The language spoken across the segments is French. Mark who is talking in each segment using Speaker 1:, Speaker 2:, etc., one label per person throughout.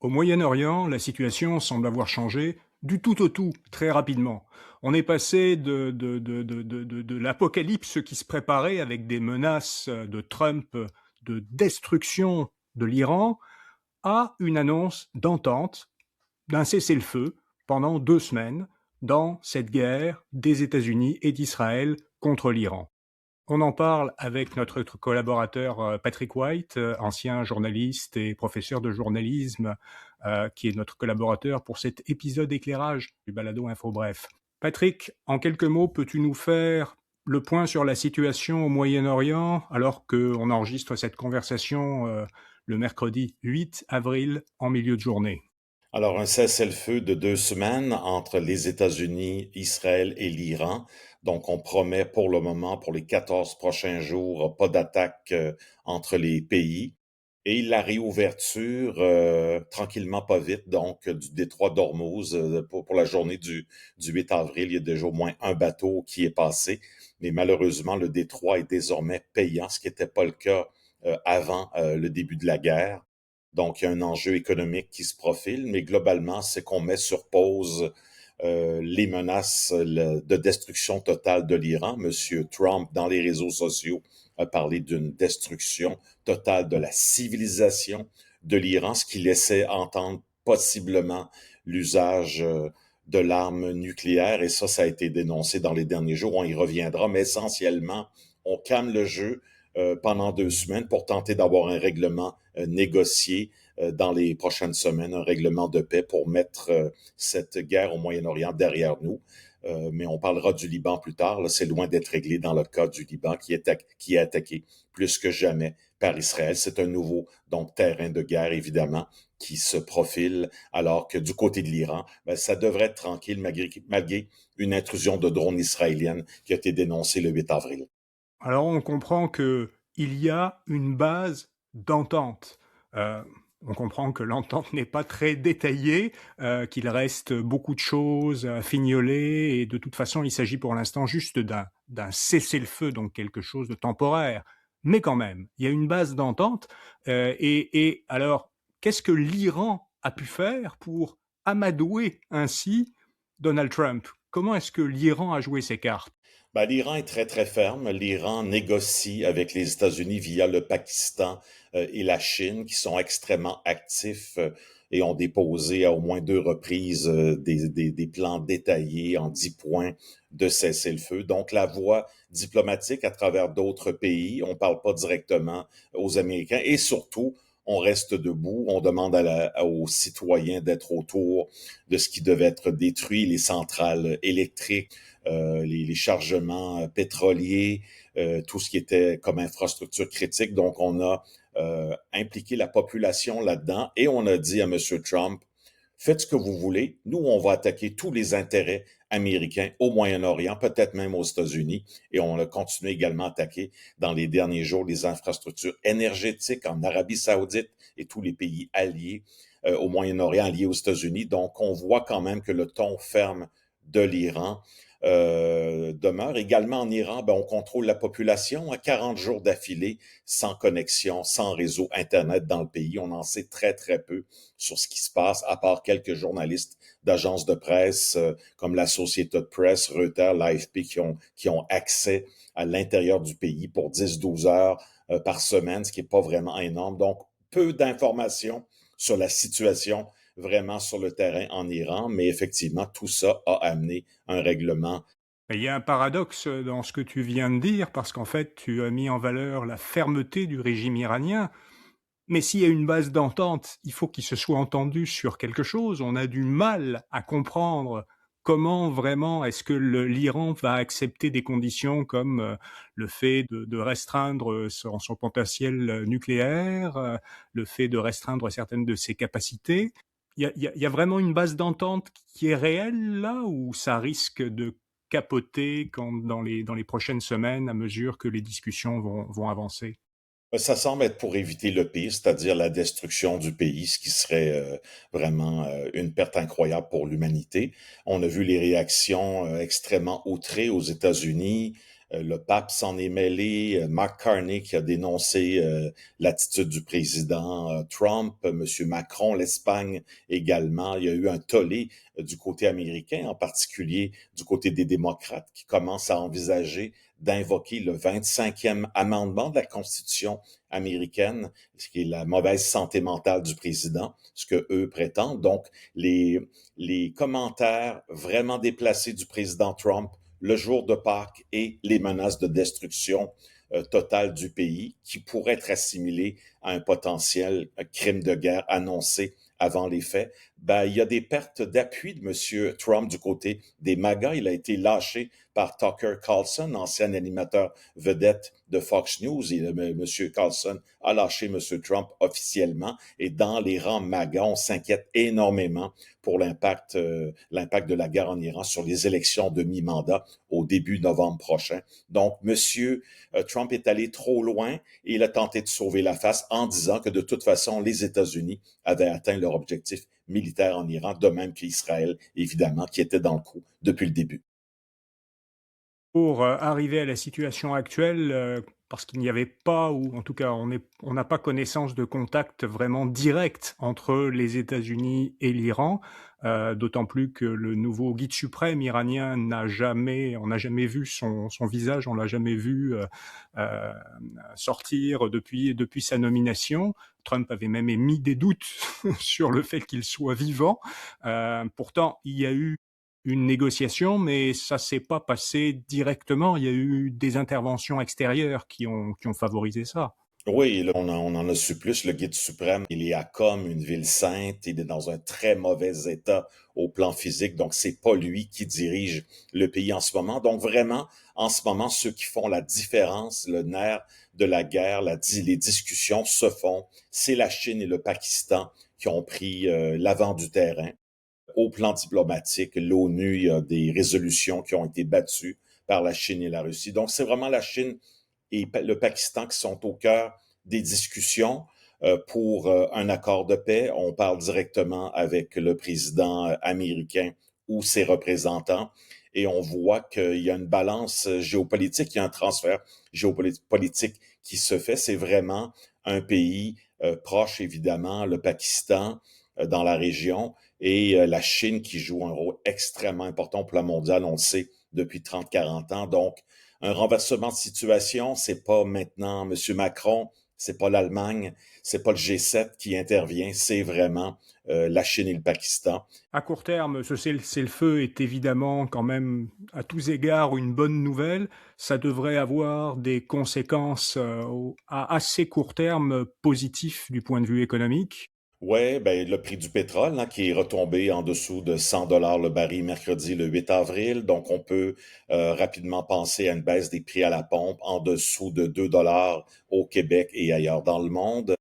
Speaker 1: Au Moyen-Orient, la situation semble avoir changé du tout au tout, très rapidement. On est passé de l'apocalypse qui se préparait avec des menaces de Trump de destruction de l'Iran à une annonce d'entente, d'un cessez-le-feu pendant 2 semaines dans cette guerre des États-Unis et d'Israël contre l'Iran. On en parle avec notre collaborateur Patrick White, ancien journaliste et professeur de journalisme, qui est notre collaborateur pour cet épisode éclairage du balado Info Bref. Patrick, en quelques mots, peux-tu nous faire le point sur la situation au Moyen-Orient alors qu'on enregistre cette conversation le mercredi 8 avril en milieu de journée?
Speaker 2: Alors, un cessez-le-feu de 2 semaines entre les États-Unis, Israël et l'Iran. Donc, on promet pour le moment, pour les 14 prochains jours, pas d'attaque entre les pays. Et la réouverture, tranquillement, pas vite, donc du détroit d'Ormuz pour la journée du 8 avril. Il y a déjà au moins un bateau qui est passé. Mais malheureusement, le détroit est désormais payant, ce qui n'était pas le cas avant le début de la guerre. Donc, il y a un enjeu économique qui se profile, mais globalement, c'est qu'on met sur pause les menaces de destruction totale de l'Iran. Monsieur Trump, dans les réseaux sociaux, a parlé d'une destruction totale de la civilisation de l'Iran, ce qui laissait entendre possiblement l'usage de l'arme nucléaire. Et ça a été dénoncé dans les derniers jours. On y reviendra, mais essentiellement, on calme le jeu pendant 2 semaines pour tenter d'avoir un règlement négocié dans les prochaines semaines, un règlement de paix pour mettre cette guerre au Moyen-Orient derrière nous. Mais on parlera du Liban plus tard. Là, c'est loin d'être réglé dans le cas du Liban qui est attaqué plus que jamais par Israël. C'est un nouveau donc terrain de guerre, évidemment, qui se profile, alors que du côté de l'Iran, ben, ça devrait être tranquille malgré une intrusion de drones israélienne qui a été dénoncée le 8 avril.
Speaker 1: Alors on comprend que il y a une base d'entente. Heu, on comprend que l'entente n'est pas très détaillée, qu'il reste beaucoup de choses à fignoler et de toute façon, il s'agit pour l'instant juste d'un cessez-le-feu, donc quelque chose de temporaire. Mais quand même, il y a une base d'entente, et alors, qu'est-ce que l'Iran a pu faire pour amadouer ainsi Donald Trump? Comment est-ce que l'Iran a joué ses cartes?
Speaker 2: Ben, l'Iran est très, très ferme. L'Iran négocie avec les États-Unis via le Pakistan et la Chine, qui sont extrêmement actifs et ont déposé à au moins 2 reprises des plans détaillés en 10 points de cessez-le-feu. Donc, la voie diplomatique à travers d'autres pays, on ne parle pas directement aux Américains et surtout, on reste debout, on demande aux citoyens d'être autour de ce qui devait être détruit, les centrales électriques, les chargements pétroliers, tout ce qui était comme infrastructure critique. Donc, on a impliqué la population là-dedans et on a dit à M. Trump, faites ce que vous voulez. Nous, on va attaquer tous les intérêts américains au Moyen-Orient, peut-être même aux États-Unis. Et on a continué également à attaquer dans les derniers jours les infrastructures énergétiques en Arabie saoudite et tous les pays alliés au Moyen-Orient, alliés aux États-Unis. Donc, on voit quand même que le ton ferme de l'Iran demeure. Également en Iran, ben, on contrôle la population à 40 jours d'affilée, sans connexion, sans réseau Internet dans le pays. On en sait très, très peu sur ce qui se passe, à part quelques journalistes d'agences de presse comme l'Associated Press, Reuters, l'AFP qui ont accès à l'intérieur du pays pour 10-12 heures par semaine, ce qui n'est pas vraiment énorme. Donc, peu d'informations sur la situation vraiment sur le terrain en Iran, mais effectivement, tout ça a amené un règlement.
Speaker 1: Il y a un paradoxe dans ce que tu viens de dire, parce qu'en fait, tu as mis en valeur la fermeté du régime iranien. Mais s'il y a une base d'entente, il faut qu'il se soit entendu sur quelque chose. On a du mal à comprendre comment vraiment est-ce que l'Iran va accepter des conditions comme le fait de restreindre son potentiel nucléaire, le fait de restreindre certaines de ses capacités. Il y a vraiment une base d'entente qui est réelle là, ou ça risque de capoter dans les prochaines semaines à mesure que les discussions vont avancer?
Speaker 2: Ça semble être pour éviter le pire, c'est-à-dire la destruction du pays, ce qui serait vraiment une perte incroyable pour l'humanité. On a vu les réactions extrêmement outrées aux États-Unis, Le pape s'en est mêlé, Mark Carney qui a dénoncé l'attitude du président Trump, M. Macron, l'Espagne également. Il y a eu un tollé du côté américain, en particulier du côté des démocrates, qui commencent à envisager d'invoquer le 25e amendement de la Constitution américaine, ce qui est la mauvaise santé mentale du président, ce que eux prétendent. Donc, les commentaires vraiment déplacés du président Trump le jour de Pâques et les menaces de destruction totale du pays qui pourraient être assimilées à un potentiel crime de guerre annoncé avant les faits, ben, il y a des pertes d'appui de M. Trump du côté des MAGA. Il a été lâché par Tucker Carlson, ancien animateur vedette de Fox News. M. Carlson a lâché M. Trump officiellement. Et dans les rangs MAGA, on s'inquiète énormément pour l'impact de la guerre en Iran sur les élections de mi-mandat au début novembre prochain. Donc, M. Trump est allé trop loin et il a tenté de sauver la face en disant que de toute façon, les États-Unis avaient atteint leur objectif militaire en Iran, de même qu'Israël, évidemment, qui était dans le coup depuis le début.
Speaker 1: Pour arriver à la situation actuelle, parce qu'il n'y avait pas, ou en tout cas on n'a pas connaissance de contact vraiment direct entre les États-Unis et l'Iran, d'autant plus que le nouveau guide suprême iranien on n'a jamais vu son visage, on l'a jamais vu euh, sortir depuis sa nomination. Trump avait même émis des doutes sur le fait qu'il soit vivant. Pourtant, il y a eu une négociation, mais ça s'est pas passé directement. Il y a eu des interventions extérieures qui ont favorisé ça.
Speaker 2: Oui, là, on en a su plus. Le guide suprême, il est à Qom, une ville sainte. Il est dans un très mauvais état au plan physique. Donc, c'est pas lui qui dirige le pays en ce moment. Donc, vraiment, en ce moment, ceux qui font la différence, le nerf de la guerre, les discussions se font. C'est la Chine et le Pakistan qui ont pris l'avant du terrain. Au plan diplomatique, l'ONU, il y a des résolutions qui ont été battues par la Chine et la Russie. Donc, c'est vraiment la Chine et le Pakistan qui sont au cœur des discussions pour un accord de paix. On parle directement avec le président américain ou ses représentants et on voit qu'il y a une balance géopolitique, il y a un transfert géopolitique qui se fait. C'est vraiment un pays proche, évidemment, le Pakistan dans la région et la Chine qui joue un rôle extrêmement important au plan mondial, on le sait, depuis 30-40 ans. Donc, un renversement de situation, c'est pas maintenant M. Macron, c'est pas l'Allemagne, c'est pas le G7 qui intervient, c'est vraiment la Chine et le Pakistan.
Speaker 1: À court terme, ce cessez-le-feu est évidemment quand même à tous égards une bonne nouvelle. Ça devrait avoir des conséquences à assez court terme positifs du point de vue économique.
Speaker 2: Ouais, ben le prix du pétrole hein, qui est retombé en dessous de 100 dollars le baril mercredi le 8 avril. Donc on peut rapidement penser à une baisse des prix à la pompe en dessous de 2 dollars au Québec et ailleurs dans le monde.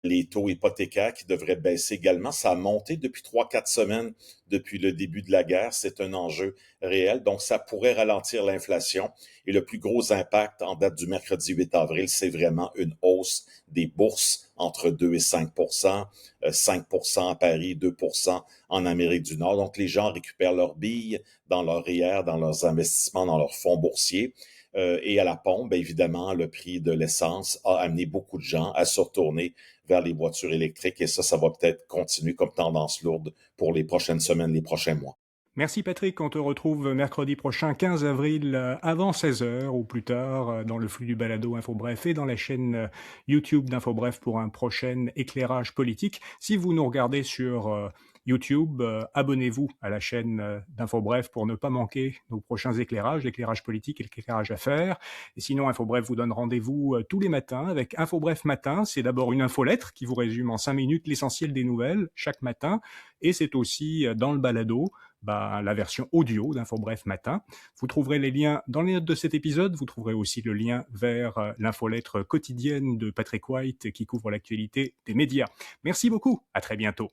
Speaker 2: Les taux hypothécaires qui devraient baisser également. Ça a monté depuis 3-4 semaines depuis le début de la guerre. C'est un enjeu réel. Donc, ça pourrait ralentir l'inflation. Et le plus gros impact en date du mercredi 8 avril, c'est vraiment une hausse des bourses entre 2 et 5 5 à Paris, 2 en Amérique du Nord. Donc, les gens récupèrent leurs billes dans leur REER, dans leurs investissements, dans leurs fonds boursiers. Et à la pompe, bien évidemment, le prix de l'essence a amené beaucoup de gens à se retourner vers les voitures électriques et ça va peut-être continuer comme tendance lourde pour les prochaines semaines, les prochains mois.
Speaker 1: Merci Patrick, on te retrouve mercredi prochain 15 avril avant 16 heures ou plus tard dans le flux du balado InfoBref et dans la chaîne YouTube d'InfoBref pour un prochain éclairage politique. Si vous nous regardez sur YouTube, abonnez-vous à la chaîne d'InfoBref pour ne pas manquer nos prochains éclairages, l'éclairage politique et l'éclairage affaires. Et sinon, InfoBref vous donne rendez-vous tous les matins avec InfoBref Matin. C'est d'abord une infolettre qui vous résume en 5 minutes l'essentiel des nouvelles chaque matin. Et c'est aussi dans le balado la version audio d'InfoBref Matin. Vous trouverez les liens dans les notes de cet épisode. Vous trouverez aussi le lien vers l'infolettre quotidienne de Patrick White qui couvre l'actualité des médias. Merci beaucoup. À très bientôt.